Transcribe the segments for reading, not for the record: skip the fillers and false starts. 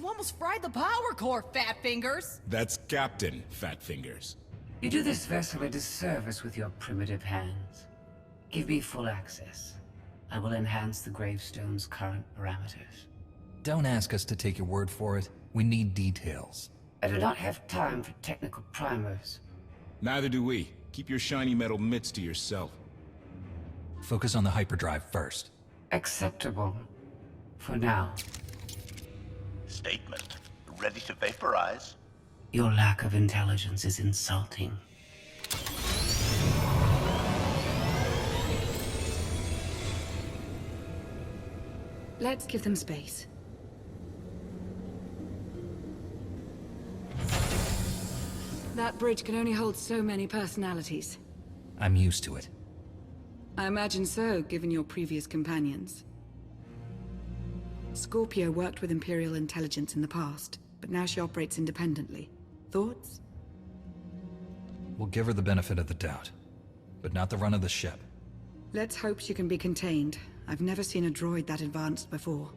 You almost fried the power core, Fat Fingers! That's Captain Fat Fingers. You do this vessel a disservice with your primitive hands. Give me full access. I will enhance the gravestone's current parameters. Don't ask us to take your word for it. We need details. I do not have time for technical primers. Neither do we. Keep your shiny metal mitts to yourself. Focus on the hyperdrive first. Acceptable. For now. Statement. Ready to vaporize? Your lack of intelligence is insulting. Let's give them space. That bridge can only hold so many personalities. I'm used to it. I imagine so, given your previous companions. Scorpio worked with Imperial intelligence in the past, but now she operates independently. Thoughts? We'll give her the benefit of the doubt, but not the run of the ship. Let's hope she can be contained. I've never seen a droid that advanced before.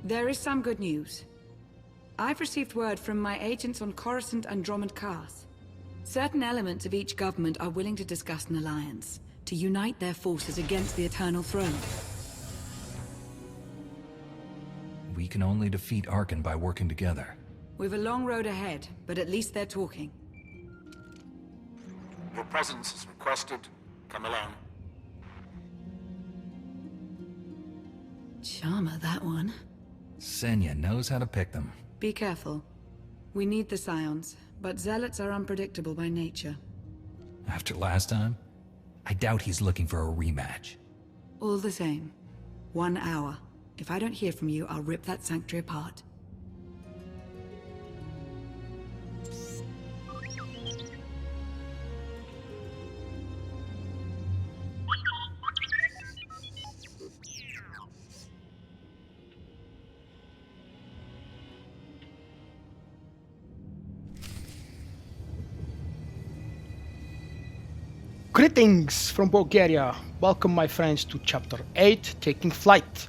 There is some good news. I've received word from my agents on Coruscant and Dromund-Kaas. Certain elements of each government are willing to discuss an alliance, to unite their forces against the Eternal Throne. We can only defeat Arcann by working together. We've a long road ahead, but at least they're talking. Your presence is requested. Come along. Charmer, that one. Senya knows how to pick them. Be careful. We need the Scions, but Zealots are unpredictable by nature. After last time, I doubt he's looking for a rematch. All the same. 1 hour. If I don't hear from you, I'll rip that sanctuary apart. Greetings from Bulgaria. Welcome my friends to chapter 8, Taking Flight.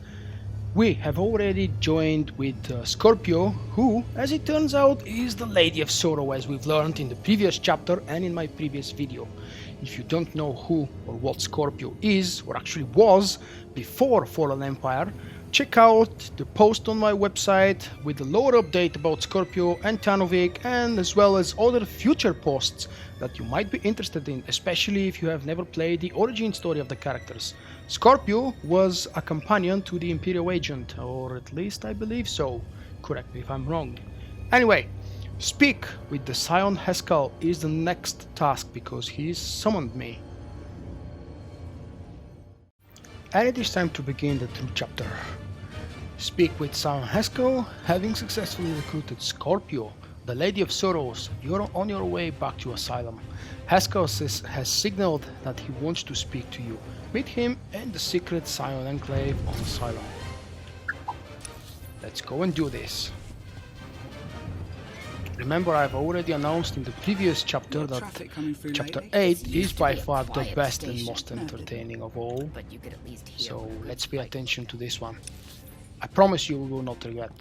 We have already joined with Scorpio, who, as it turns out, is the Lady of Sorrow, as we've learned in the previous chapter and in my previous video. If you don't know who or what Scorpio is, or actually was, before Fallen Empire, check out the post on my website with the lore update about Scorpio and Tanovic, and as well as other future posts that you might be interested in, especially if you have never played the origin story of the characters. Scorpio was a companion to the Imperial agent, or at least I believe so. Correct me if I'm wrong. Anyway, speak with the Scion Haskell is the next task because he's summoned me. And it is time to begin the true chapter. Speak with Scion Haskell, having successfully recruited Scorpio, the Lady of Sorrows. You're on your way back to Asylum. Haskell has signaled that he wants to speak to you. Meet him in the secret Scion Enclave on Asylum. Let's go and do this. Remember, I've already announced in the previous chapter that chapter 8 is by far the best and most entertaining of all. So let's pay attention to this one. I promise you will not regret.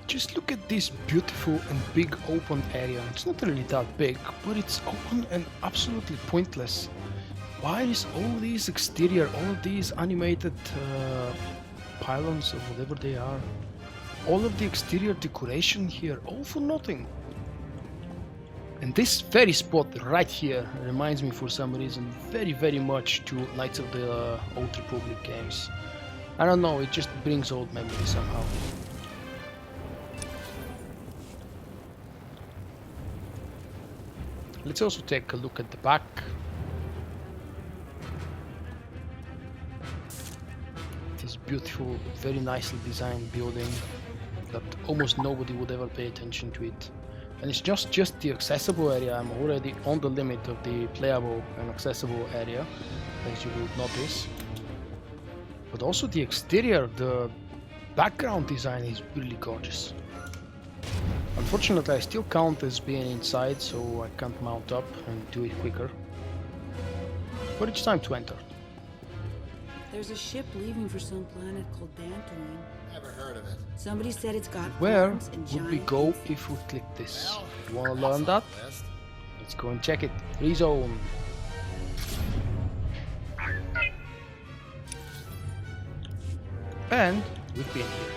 Just look at this beautiful and big open area. It's not really that big, but it's open and absolutely pointless. Why is all these exterior, all of these animated pylons or whatever they are, all of the exterior decoration here, all for nothing? And this very spot right here reminds me for some reason very much to Knights of the Old Republic games. I don't know, it just brings old memories somehow. Let's also take a look at the back. This beautiful, very nicely designed building that almost nobody would ever pay attention to it. And it's just the accessible area. I'm already on the limit of the playable and accessible area, as you will notice. But also the exterior, the background design is really gorgeous. Unfortunately, I still count as being inside, so I can't mount up and do it quicker. But it's time to enter. There's a ship leaving for some planet called Dantooine. Never heard of it. Somebody said it's got Where horns and would we giant go teeth. if we click this? Well, You wanna learn that? List. Let's go and check it. Rezone. And we've been here.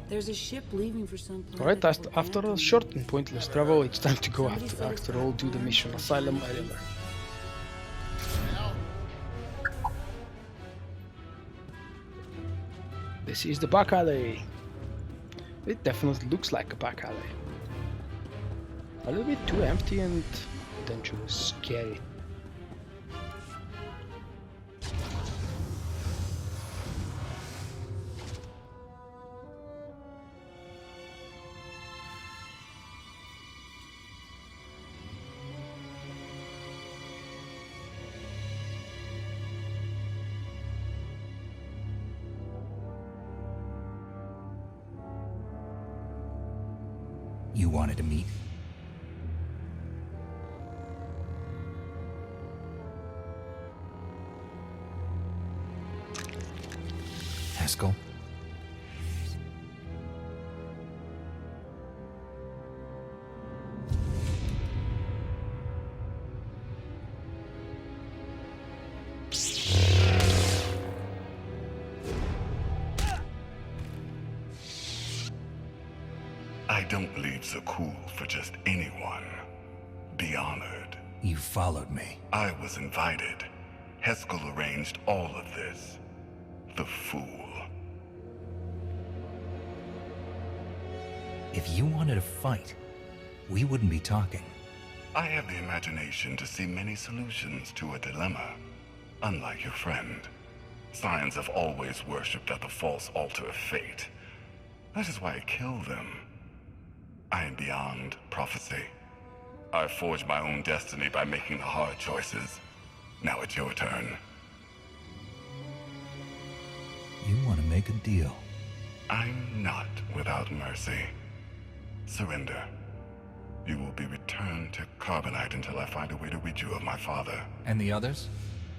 There's a ship leaving for some planet Alright, called after a Dantooine. short and pointless travel, it's time to go after all do the mission Asylum Arena. This is the back alley. It definitely looks like a back alley. A little bit too empty and dangerous, scary. You wanted to meet? Haskell? I don't leave so cool for just anyone. Be honored. You followed me. I was invited. Haskell arranged all of this. The fool. If you wanted to fight, we wouldn't be talking. I have the imagination to see many solutions to a dilemma. Unlike your friend, Scions have always worshipped at the false altar of fate. That is why I kill them. I am beyond prophecy. I forged my own destiny by making the hard choices. Now it's your turn. You want to make a deal. I'm not without mercy. Surrender. You will be returned to Carbonite until I find a way to rid you of my father. And the others?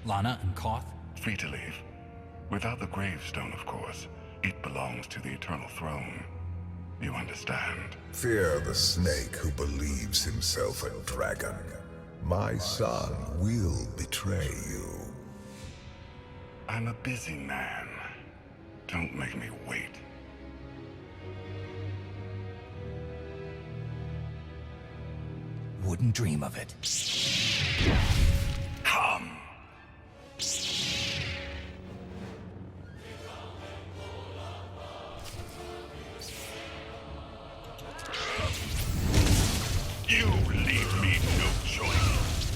Lana and Koth? Free to leave. Without the gravestone, of course. It belongs to the Eternal Throne. You understand? Fear the snake who believes himself a dragon. My son will betray you. I'm a busy man. Don't make me wait. Wouldn't dream of it. Come! You leave me no choice.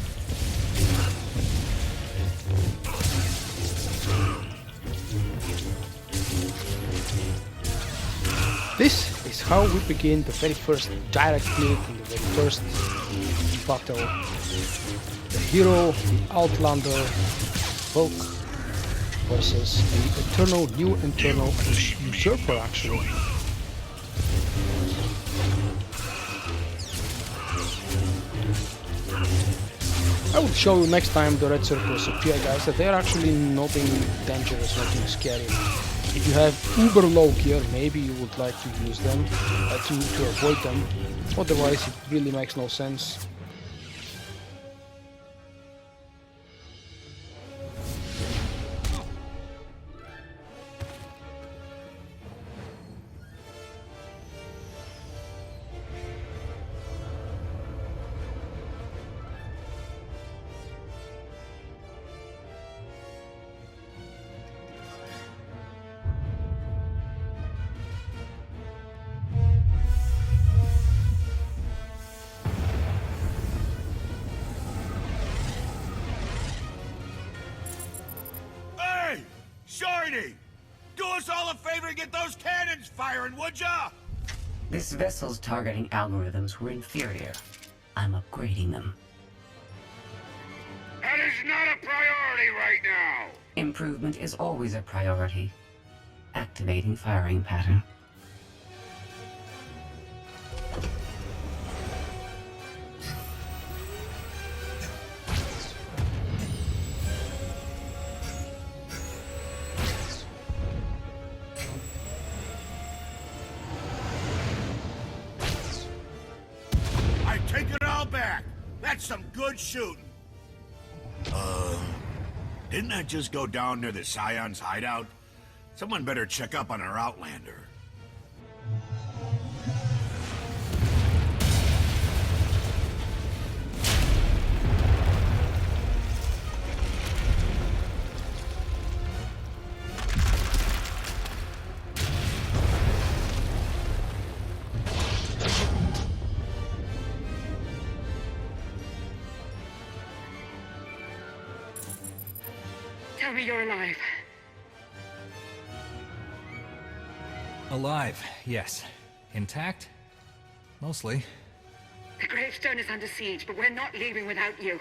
This is how we begin the very first direct meet in the very first battle. The hero, the outlander, VULKK versus the new internal usurper actually. I will show you next time the red circles appear, guys, that they are actually nothing dangerous, nothing scary. If you have uber low gear, maybe you would like to use them to avoid them. Otherwise, it really makes no sense. Do us all a favor and get those cannons firing, would ya? This vessel's targeting algorithms were inferior. I'm upgrading them. That is not a priority right now! Improvement is always a priority. Activating firing pattern. I take it all back. That's some good shooting. Didn't that just go down near the Scion's hideout? Someone better check up on our Outlander. Tell me you're alive. Alive, yes. Intact? Mostly. The gravestone is under siege, but we're not leaving without you.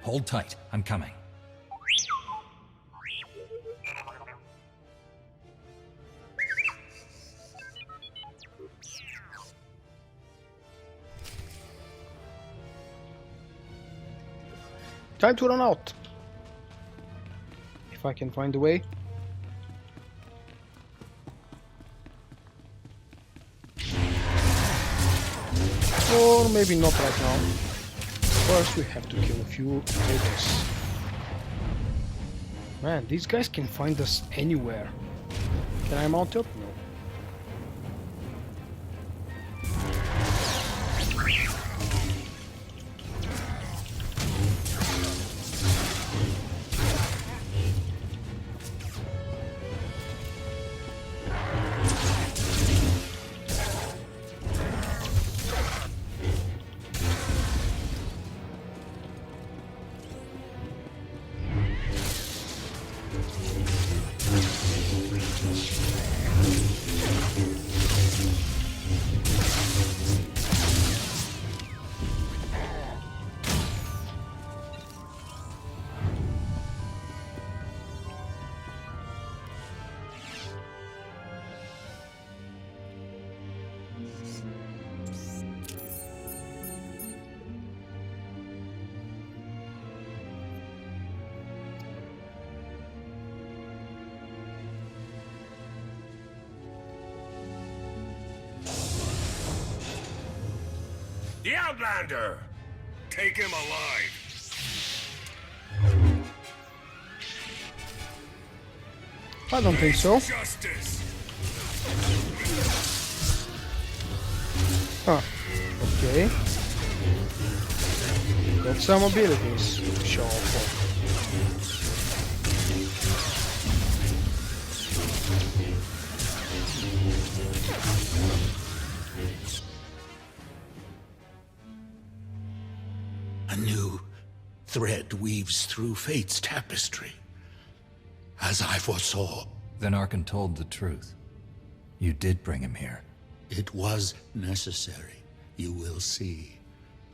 Hold tight, I'm coming. Time to run out. If I can find a way. Or maybe not right now. First we have to kill a few raiders. Man, these guys can find us anywhere. Can I mount up? No. The Outlander! Take him alive! I don't think so. Justice! Huh. Okay. Got some abilities to show off. A new thread weaves through fate's tapestry. As I foresaw. Then Arcann told the truth. You did bring him here. It was necessary. You will see.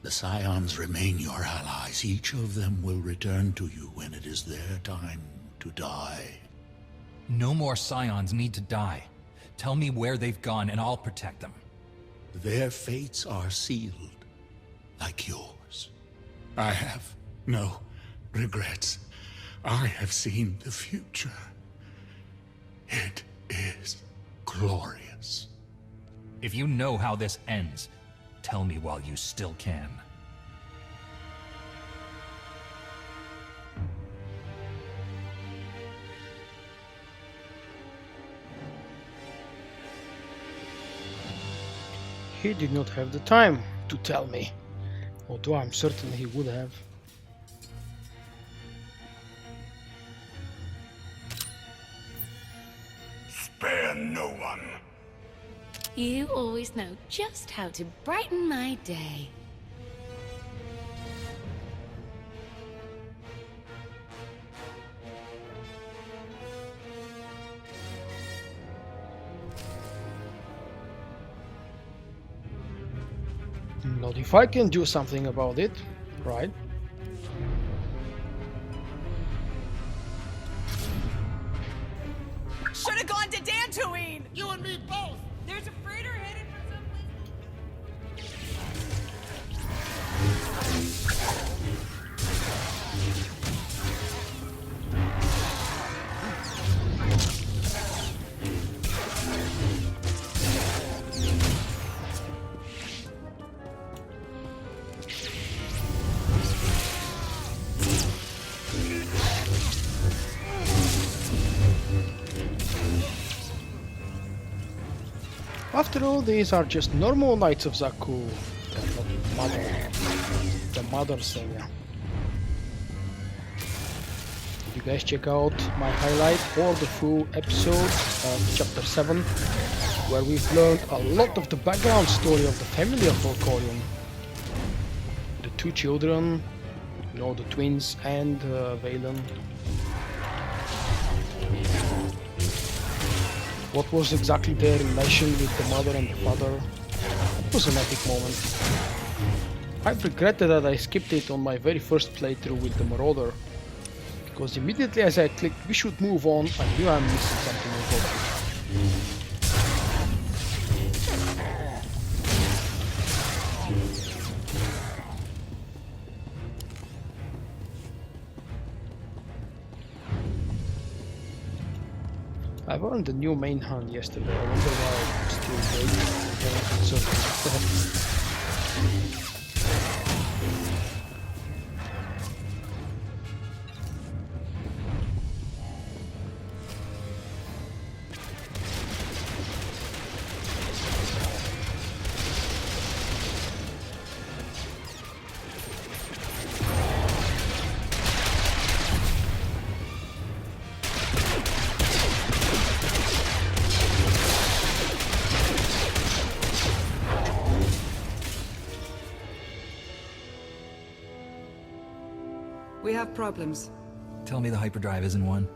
The Scions remain your allies. Each of them will return to you when it is their time to die. No more Scions need to die. Tell me where they've gone and I'll protect them. Their fates are sealed, like yours. I have no regrets. I have seen the future. It is glorious. If you know how this ends, tell me while you still can. He did not have the time to tell me, although I'm certain he would have. Spare no one. You always know just how to brighten my day. Not if I can do something about it, right? Should have gone to Dantooine! You and me both! There's a freighter headed for someplace. After all, these are just normal Knights of Zaku. They're not mother. The mother Senya. Did you guys check out my highlight or the full episode of Chapter 7, where we've learned a lot of the background story of the family of VULKK? The two children, you know, the twins and Valen. What was exactly their relation with the mother and the father? It was an epic moment. I've regretted that I skipped it on my very first playthrough with the Marauder, because immediately as I clicked "we should move on," I knew I'm missing something important. I learned the new main hunt yesterday. I wonder why I'm still waiting. We have problems. Tell me the hyperdrive isn't one.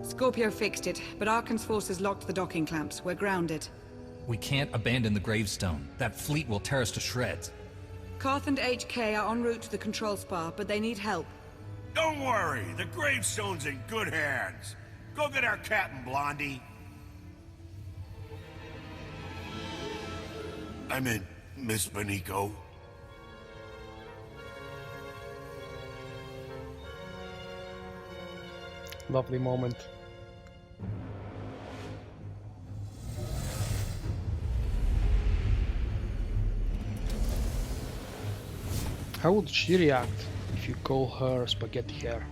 Scorpio fixed it, but Arcann's forces locked the docking clamps. We're grounded. We can't abandon the gravestone. That fleet will tear us to shreds. Karth and HK are en route to the control spar, but they need help. Don't worry, the gravestone's in good hands. Go get our captain, Blondie. I meant Miss Beniko. Lovely moment. How would she react if you call her spaghetti hair?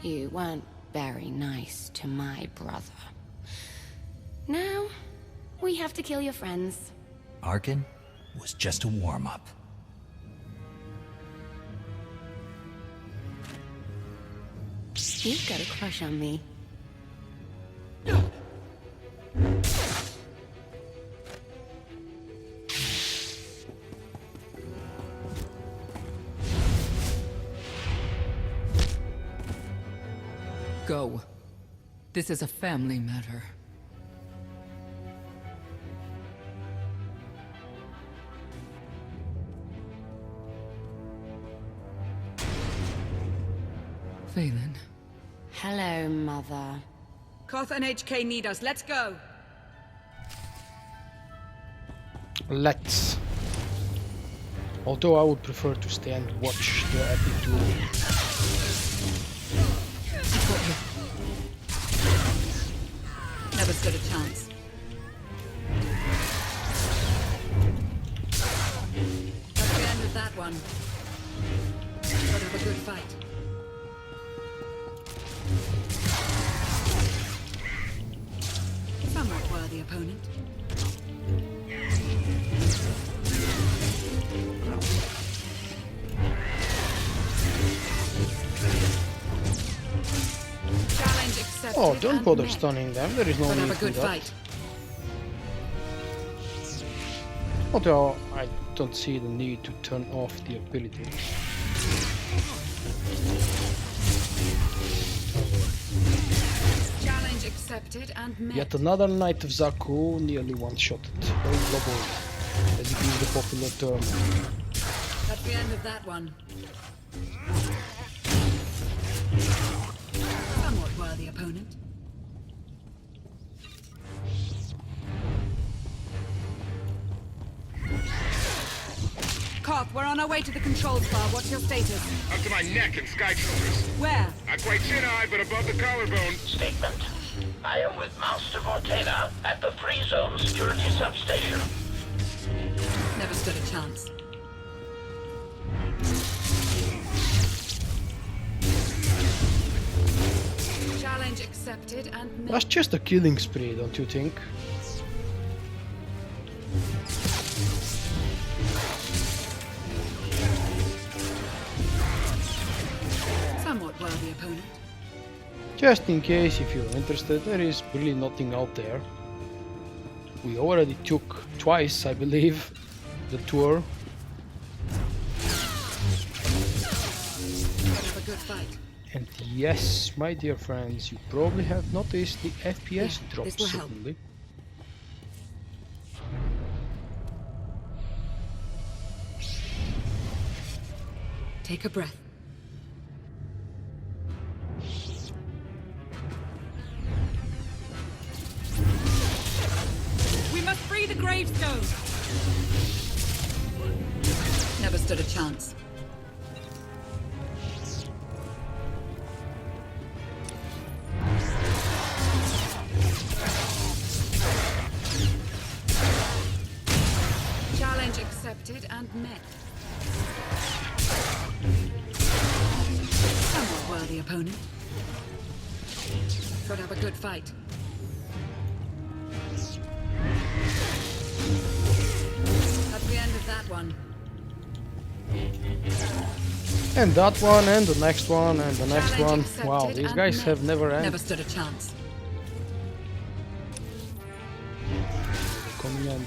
You weren't very nice to my brother. Now, we have to kill your friends. Arcann was just a warm-up. You've got a crush on me. Go. This is a family matter. Valen. Hello, Mother. Karth and HK need us. Let's go. Let's. Although I would prefer to stay and watch the epic duel. Never stood a chance. That's the end of that one. Gotta have a good fight. Somewhat worthy opponent. Challenge accepted. Oh, don't bother stunning them. There is no Gotta need have a for good that. fight. Although I don't see the need to turn off the ability. Challenge accepted and met. Yet another Knight of Zaku nearly one-shotted. Very double, as it is the popular term. That's the end of that one. Somewhat worthy opponent. Koth, we're on our way to the control spar. What's your status? Up to my neck in sky troopers. Where? Not quite Jedi, but above the collarbone. Statement. I am with Master Vortena at the Free Zone Security Substation. Never stood a chance. Challenge accepted and met. That's just a killing spree, don't you think? Somewhat worthy opponent. Just in case if you're interested, there is really nothing out there. We already took twice, I believe, the tour. Have a good fight. And yes, my dear friends, you probably have noticed the FPS drop this will help. suddenly. Take a breath. We must free the gravestone. Never stood a chance. Challenge accepted and met. Somewhat worthy opponent. Should have a good fight. That's the end of that one. And that one, and the next one, and the next Challenge one. accepted Wow, these and guys met. have never Never ended. stood a chance. Coming in.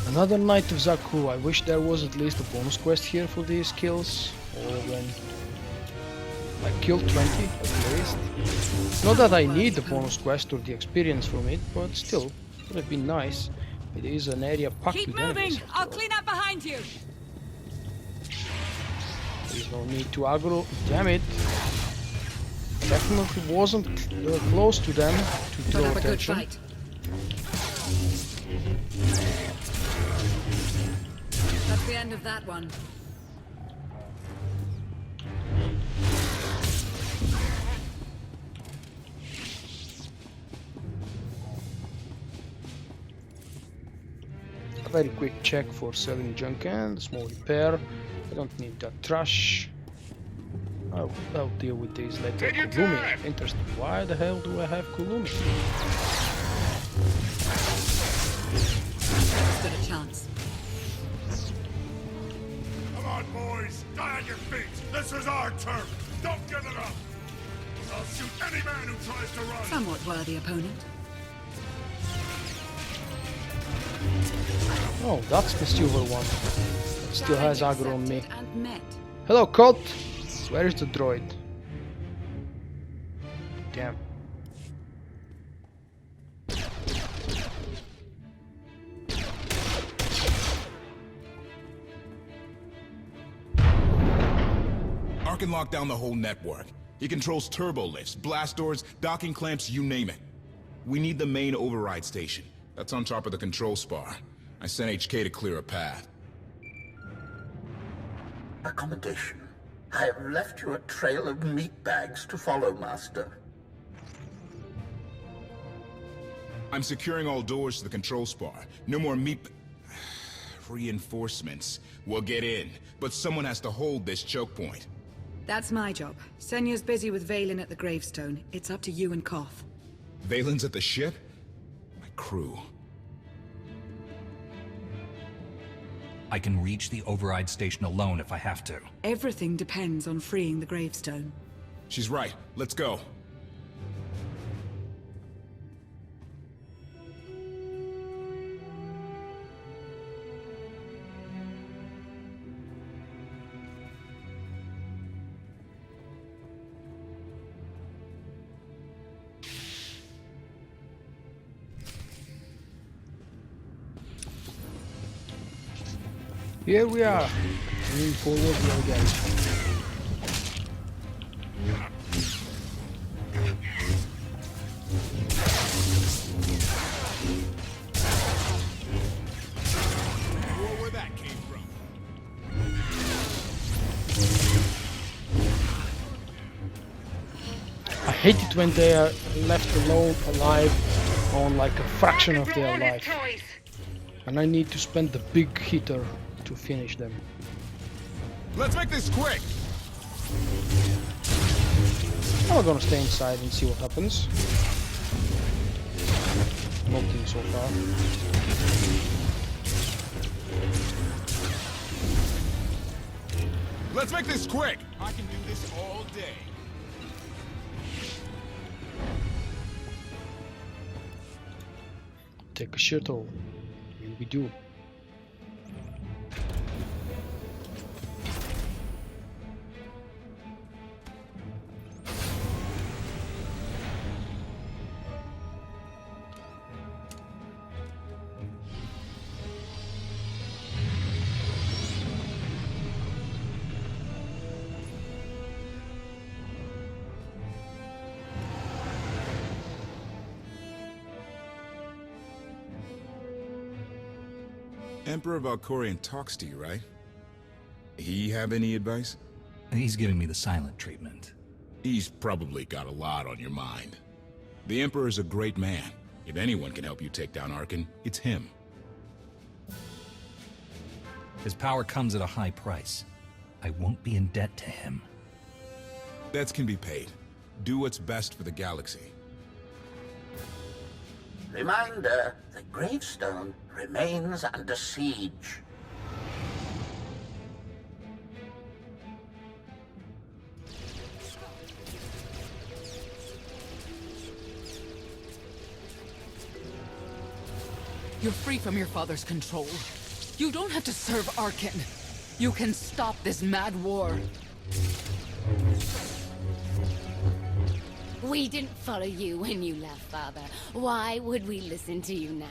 Another Knight of Zaku. I wish there was at least a bonus quest here for these kills. Or when I killed 20 at least. Not that I need the bonus quest or the experience from it, but still, would have been nice. It is an area packed Keep with moving! enemies. I'll clean up behind you! There's no need to aggro. Damn it. Definitely wasn't close to them to Should draw have a good attention. fight. That's the end of that one. A very quick check for selling junk and small repair. I don't need that trash. I'll deal with these later. Take your Kulumi. time. Interesting. Why the hell do I have Kulumi? Stood a chance. Come on, boys! Die on your feet! This is our turf! Don't give it up! I'll shoot any man who tries to run! Somewhat worthy opponent. Oh, that's the silver one. It still has Challenge aggro on me. accepted and met. Hello, Kot! Where is the droid? Damn. Arcann locked down the whole network. He controls turbo lifts, blast doors, docking clamps, you name it. We need the main override station. That's on top of the control spar. I sent HK to clear a path. Accommodation. I have left you a trail of meat bags to follow, Master. I'm securing all doors to the control spar. No more reinforcements. We'll get in, but someone has to hold this choke point. That's my job. Senya's busy with Valen at the gravestone. It's up to you and Koth. Valen's at the ship? My crew. I can reach the override station alone if I have to. Everything depends on freeing the gravestone. She's right. Let's go. Here we are, moving forward the garage. Where that came from. I hate it when they are left alone alive on like a fraction of their life. And I need to spend the big hitter to finish them. Let's make this quick. I'm gonna stay inside and see what happens. Nothing so far. Let's make this quick. I can do this all day. Take a shuttle. And we do. Emperor Valkorion talks to you, right? He have any advice? He's giving me the silent treatment. He's probably got a lot on your mind. The Emperor's a great man. If anyone can help you take down Arcann, it's him. His power comes at a high price. I won't be in debt to him. Debts can be paid. Do what's best for the galaxy. Reminder, the gravestone remains under siege. You're free from your father's control. You don't have to serve Arcann. You can stop this mad war. We didn't follow you when you left, Father. Why would we listen to you now?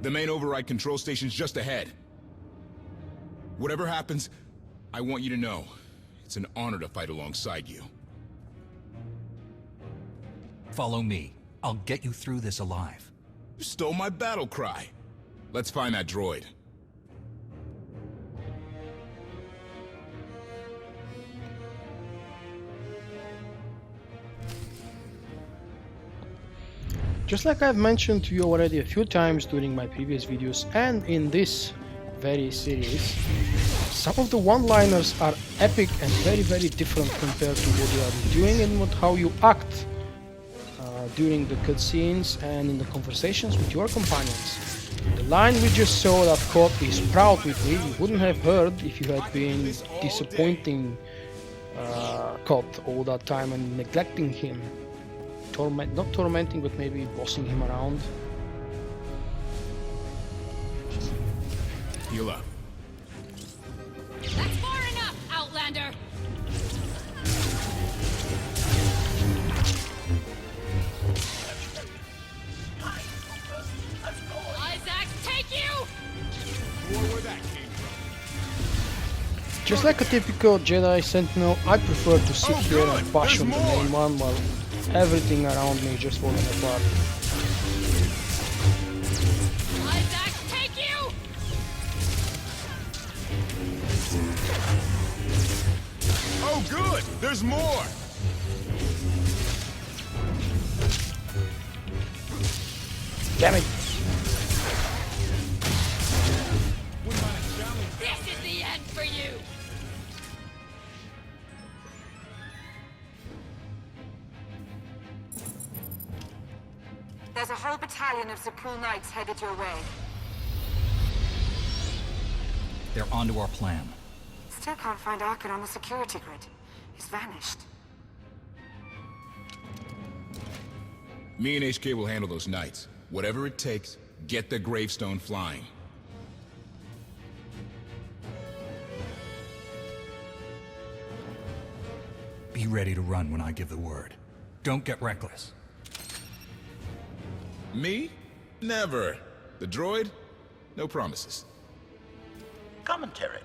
The main override control station's just ahead. Whatever happens, I want you to know, it's an honor to fight alongside you. Follow me. I'll get you through this alive. You stole my battle cry. Let's find that droid. Just like I've mentioned to you already a few times during my previous videos and in this very series, some of the one-liners are epic and very different compared to what you are doing and how you act during the cutscenes and in the conversations with your companions. The line we just saw that Cod is proud with me, you wouldn't have heard if you had been disappointing Cod all that time and neglecting him. Not tormenting, but maybe bossing him around. Heal up. That's far enough, Outlander! Isaac, take you! Where that came from. Just like a typical Jedi Sentinel, I prefer to sit here and bash on the main one while everything around me just falling apart. Isaac, take you! Oh good! There's more! Damn it! This is the end for you! There's a whole battalion of Zapul Knights headed your way. They're onto our plan. Still can't find Arcann on the security grid. He's vanished. Me and HK will handle those knights. Whatever it takes, get the gravestone flying. Be ready to run when I give the word. Don't get reckless. Me? Never. The droid? No promises. Commentary.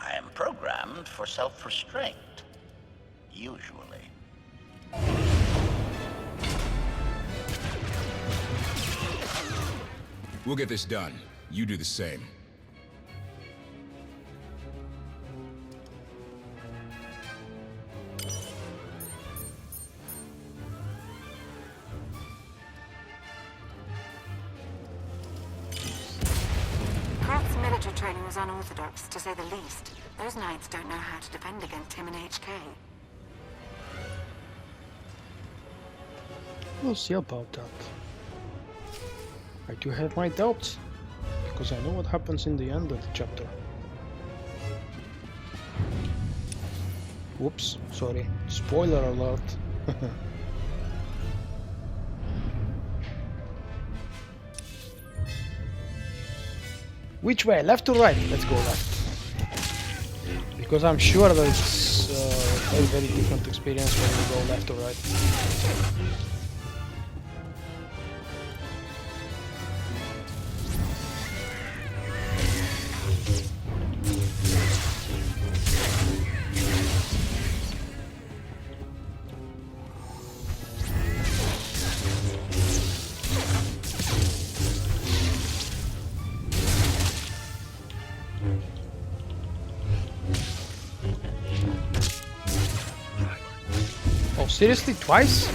I am programmed for self-restraint. Usually. We'll get this done. You do the same. Kraft's military training was unorthodox, to say the least. Those knights don't know how to defend against him and HK. We'll see about that. I do have my doubts, because I know what happens in the end of the chapter. Whoops, sorry. Spoiler alert. Which way? Left or right? Let's go left. Because I'm sure that it's a very different experience when you go left or right. Oh, seriously? Twice?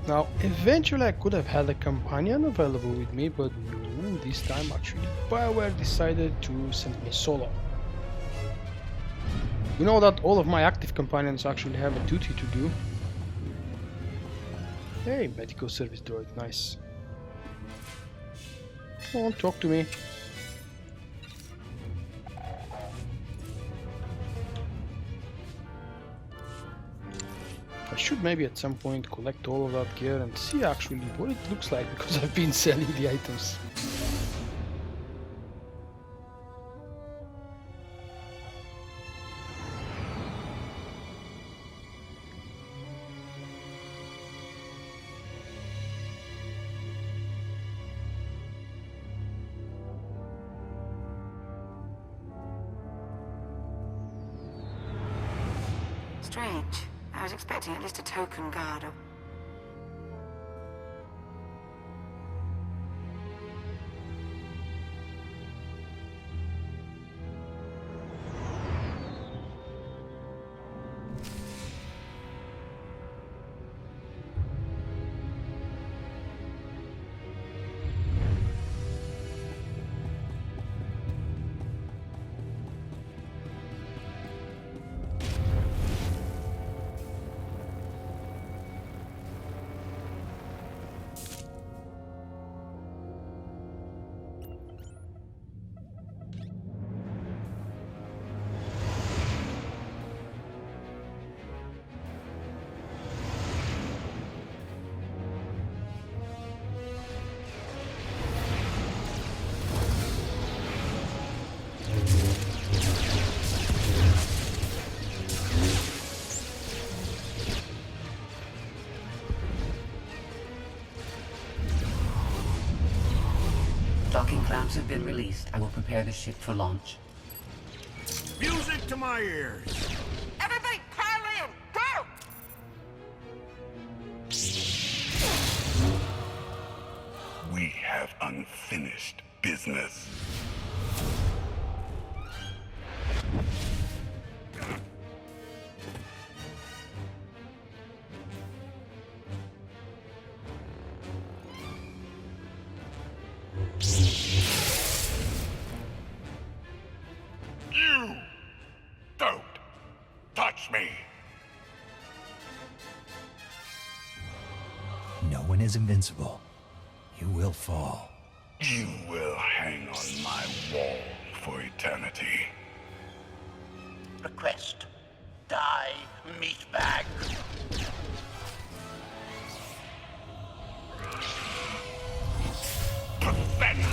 Now, eventually I could have had a companion available with me, but no, this time actually BioWare decided to send me solo. You know that all of my active companions actually have a duty to do. Hey, medical service droid, nice. Come on, talk to me. I should maybe at some point collect all of that gear and see actually what it looks like, because I've been selling the items. Strange. I was expecting at least a token guard or... Docking clamps have been released. I will prepare the ship for launch. Music to my ears. Everybody pile in! Go! We have unfinished business. You don't touch me. one is invincible, you will fall. You will hang on my wall for eternity. Request. Die, meatbag. Pathetic.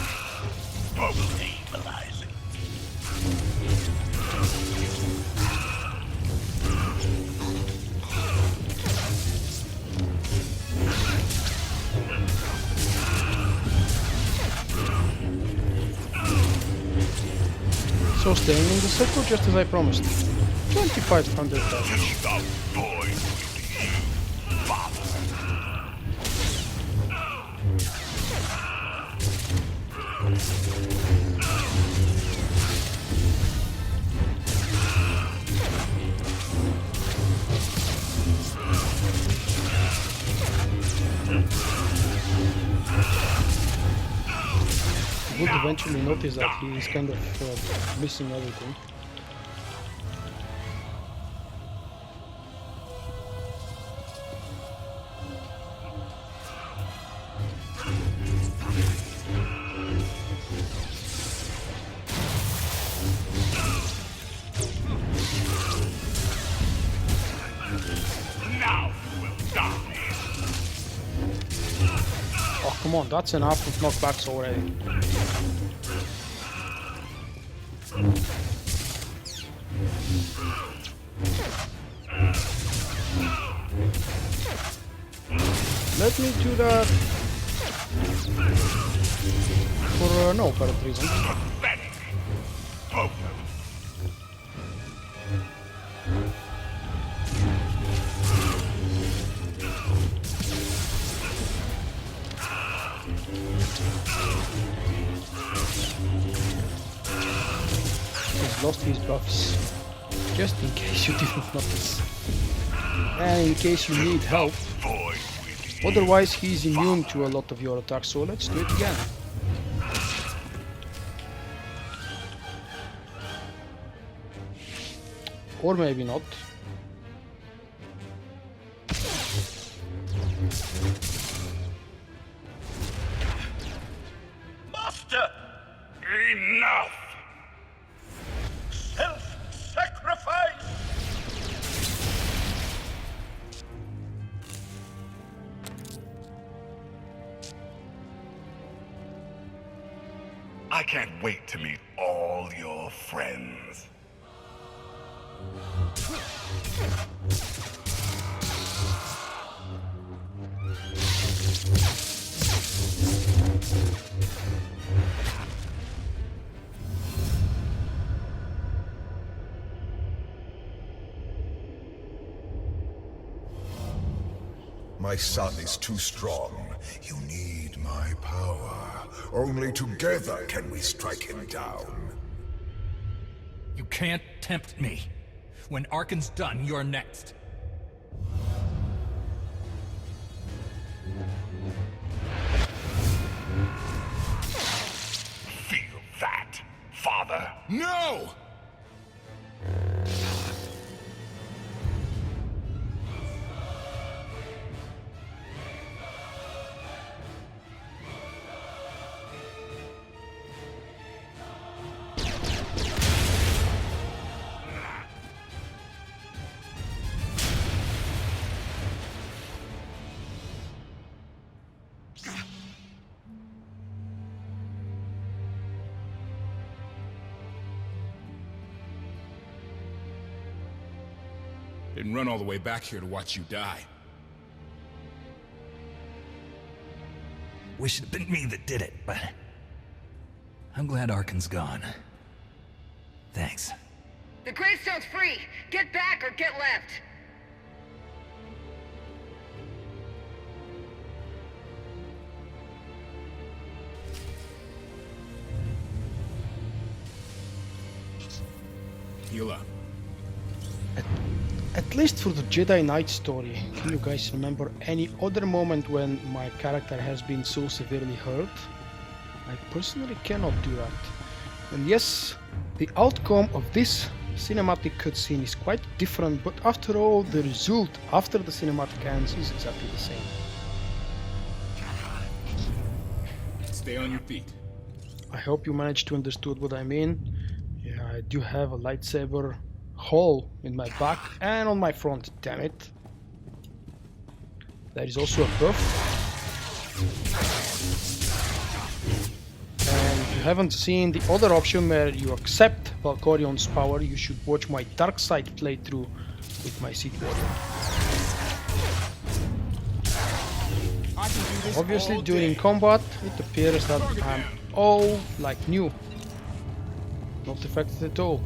Stabilizing. So staying in the circle just as I promised. 2500 damage. The boy with you, father. You would eventually notice that he is kind of missing everything. Now you will die. Oh, come on, that's enough of knockbacks already. Let me do that for no apparent reason. Pathetic. Poker. He's lost his buffs, just in case you didn't notice. And in case you need help. Otherwise he's immune to a lot of your attacks, so let's do it again. Or maybe not. Master! Enough! Self-sacrifice! I can't wait to meet all your friends. My son is too strong. You need my power. Only together can we strike him down. You can't tempt me. When Arcann's done, you're next. Feel that, father? No! Didn't run all the way back here to watch you die. Wish it'd been me that did it, but I'm glad Arcann's gone. Thanks. The gravestone's free! Get back or get left! Heal up. At least for the Jedi Knight story, can you guys remember any other moment when my character has been so severely hurt? I personally cannot do that. And yes, the outcome of this cinematic cutscene is quite different, but after all, the result after the cinematic ends is exactly the same. Stay on your feet. I hope you managed to understood what I mean. Yeah, I do have a lightsaber hole in my back and on my front, damn it. There is also a buff. And if you haven't seen the other option where you accept Valkorion's power, you should watch my dark side playthrough with my Sith Warrior. Obviously during combat it appears that I'm all like new. Not affected at all.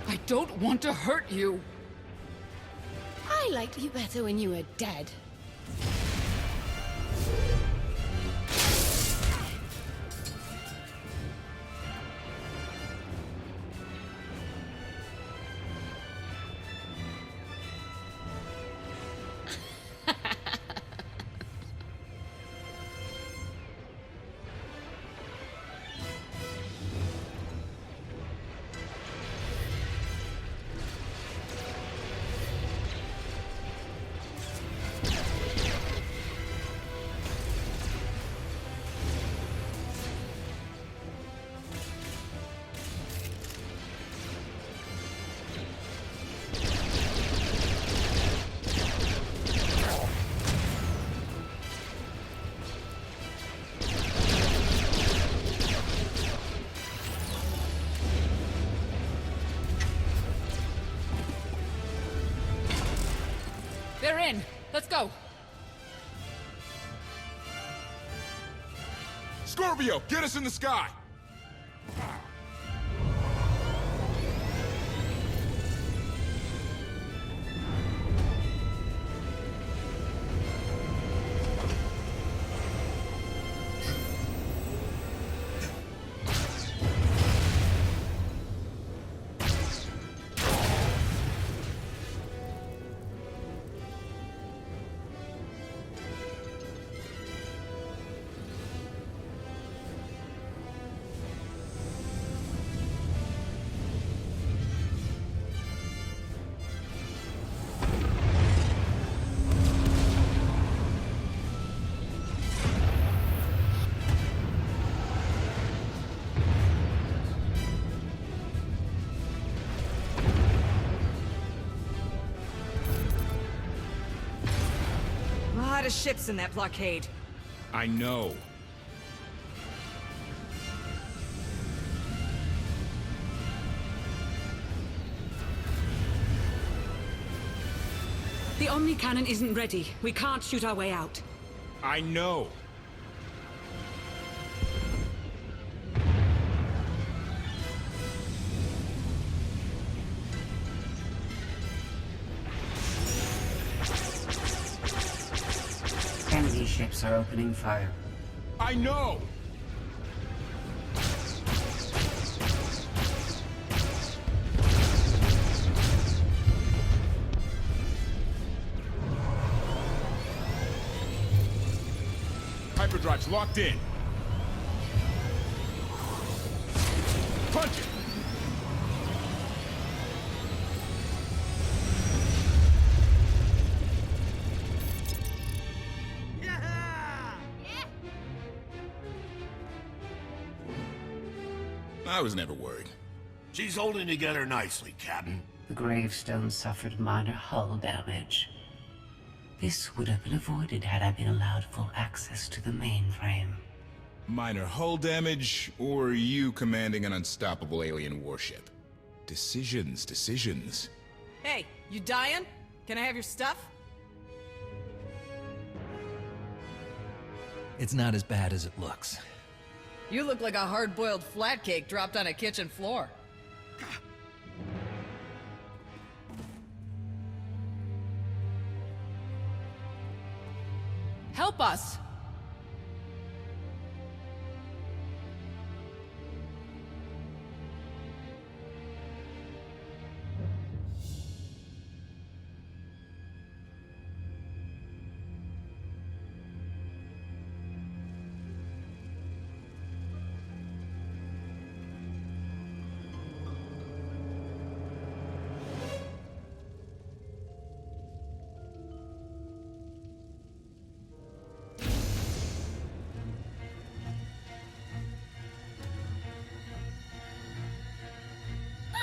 I don't want to hurt you. I liked you better when you were dead. They're in. Let's go. Scorpio, get us in the sky! A lot of ships in that blockade. I know. The Omni Cannon isn't ready. We can't shoot our way out. I know. Enemy ships are opening fire. I know! Hyperdrive's locked in. Punch it! I was never worried. She's holding together nicely, Captain. The gravestone suffered minor hull damage. This would have been avoided had I been allowed full access to the mainframe. Minor hull damage, or you commanding an unstoppable alien warship? Decisions. Hey, you dying? Can I have your stuff? It's not as bad as it looks. You look like a hard-boiled flat cake dropped on a kitchen floor. Help us!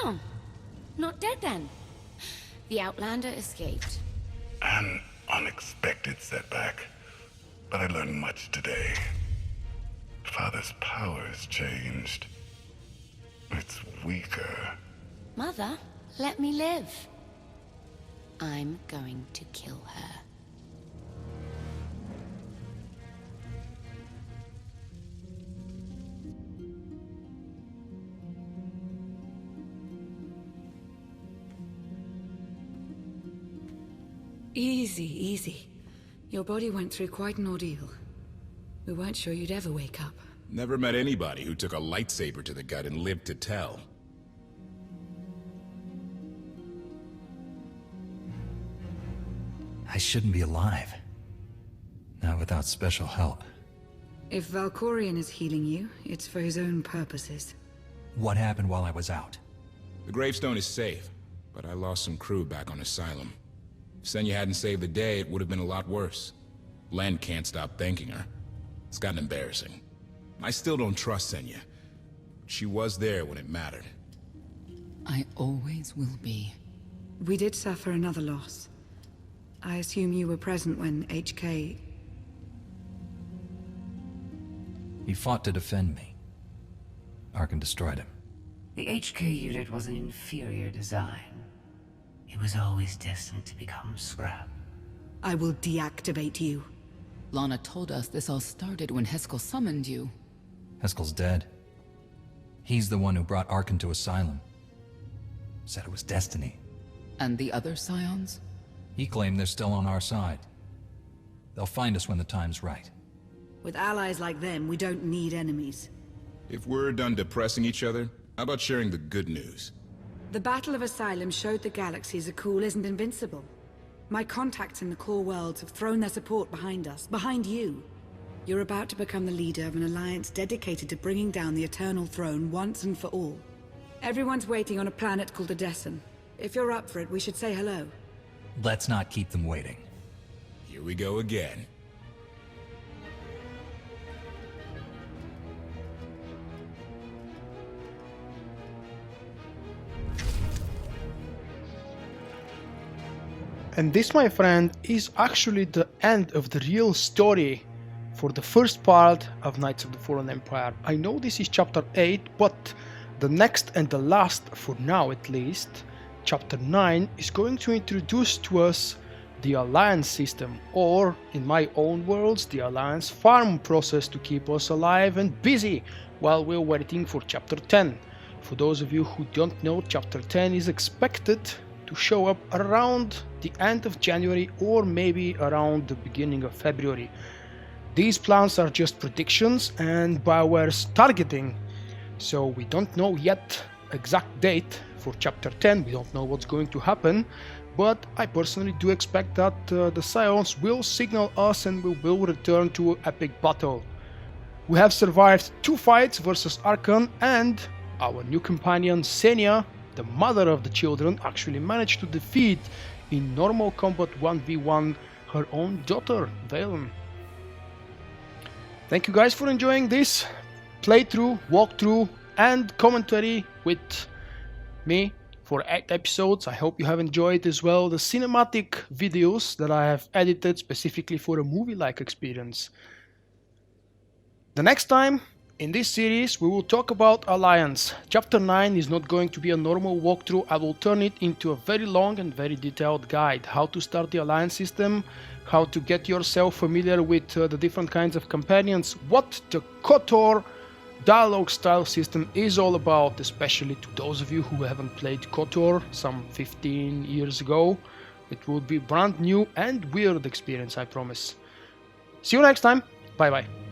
Oh, not dead then. The Outlander escaped. An unexpected setback, but I learned much today. Father's powers changed. It's weaker. Mother, let me live. I'm going to kill her. Easy. Your body went through quite an ordeal. We weren't sure you'd ever wake up. Never met anybody who took a lightsaber to the gut and lived to tell. I shouldn't be alive. Not without special help. If Valkorion is healing you, it's for his own purposes. What happened while I was out? The gravestone is safe, but I lost some crew back on Asylum. If Senya hadn't saved the day, it would have been a lot worse. Len can't stop thanking her. It's gotten embarrassing. I still don't trust Senya. She was there when it mattered. I always will be. We did suffer another loss. I assume you were present when HK... He fought to defend me. Arcann destroyed him. The HK unit was an inferior design. It was always destined to become scrap. I will deactivate you. Lana told us this all started when Heskel summoned you. Heskel's dead. He's the one who brought Arcann to Asylum. Said it was destiny. And the other Scions? He claimed they're still on our side. They'll find us when the time's right. With allies like them, we don't need enemies. If we're done depressing each other, how about sharing the good news? The Battle of Asylum showed the galaxy Zakul isn't invincible. My contacts in the core worlds have thrown their support behind us, behind you. You're about to become the leader of an alliance dedicated to bringing down the Eternal Throne once and for all. Everyone's waiting on a planet called Odessen. If you're up for it, we should say hello. Let's not keep them waiting. Here we go again. And this, my friend, is actually the end of the real story for the first part of Knights of the Fallen Empire. I know this is chapter 8, but the next and the last, for now at least, chapter 9, is going to introduce to us the Alliance system, or in my own words, the Alliance farm process to keep us alive and busy while we're waiting for chapter 10. For those of you who don't know, chapter 10 is expected to show up around the end of January or maybe around the beginning of February. These plans are just predictions and BioWare's targeting, so we don't know yet exact date for chapter 10, we don't know what's going to happen, but I personally do expect that the Scions will signal us and we will return to an epic battle. We have survived 2 fights versus Arcann, and our new companion Senya, the mother of the children, actually managed to defeat in normal combat 1v1 her own daughter, Valen. Thank you guys for enjoying this playthrough, walkthrough, and commentary with me for 8 episodes. I hope you have enjoyed as well the cinematic videos that I have edited specifically for a movie-like experience. The next time in this series we will talk about Alliance. Chapter 9 is not going to be a normal walkthrough. I will turn it into a very long and very detailed guide. How to start the Alliance system, how to get yourself familiar with the different kinds of companions, what the KOTOR dialogue style system is all about, especially to those of you who haven't played KOTOR some 15 years ago. It will be brand new and weird experience, I promise. See you next time. Bye bye.